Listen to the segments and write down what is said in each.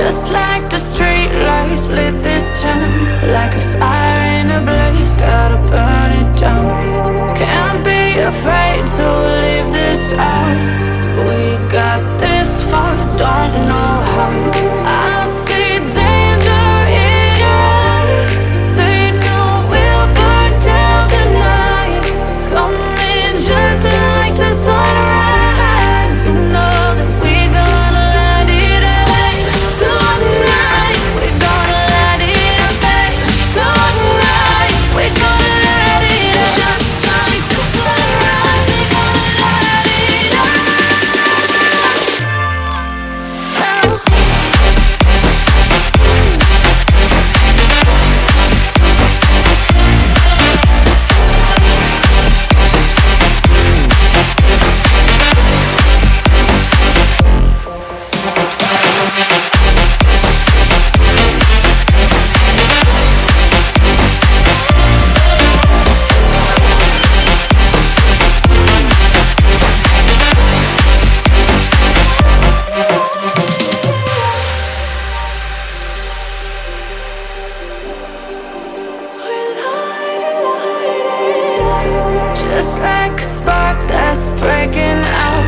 Just like the street lights lit this town, like a fire in a blaze, gotta burn it down. Can't be afraid to leave this out. We got this far, don't know how. I see danger in your eyes. They know we'll burn down the night. Coming just like the sunrise. You know that we're gonna light it up tonight. We're gonna light it up tonight. We're gonna light it up just like the sunrise. We're gonna light it up. Just like a spark that's breaking out.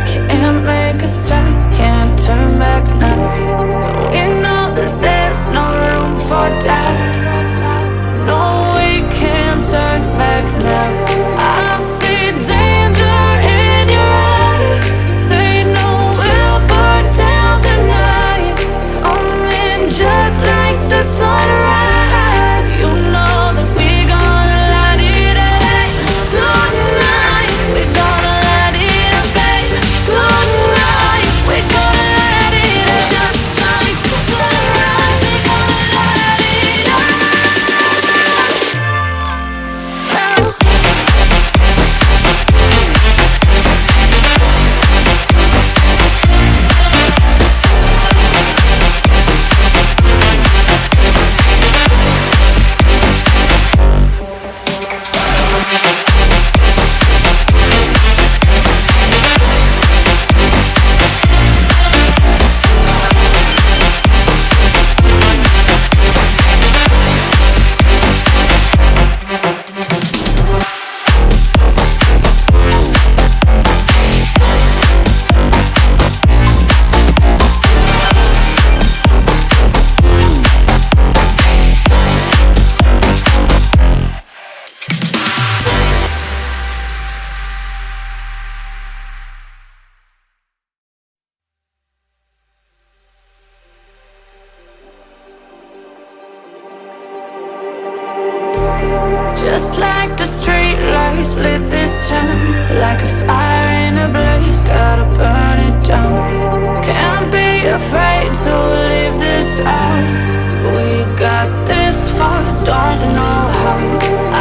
Can't make a stop, can't turn back now. We know that there's no room for doubt. No, we can't turn back now. I see danger in your eyes. They know we'll burn down the night. Coming just like the sunrise. You know that we're gonna light it up tonight. We're gonna light it up tonight. We're gonna light it up just like the sunrise. We're gonna light it up. Just like the street lights lit this town, like a fire in a blaze, gotta burn it down. Can't be afraid to leave this out. We got this far, don't know how.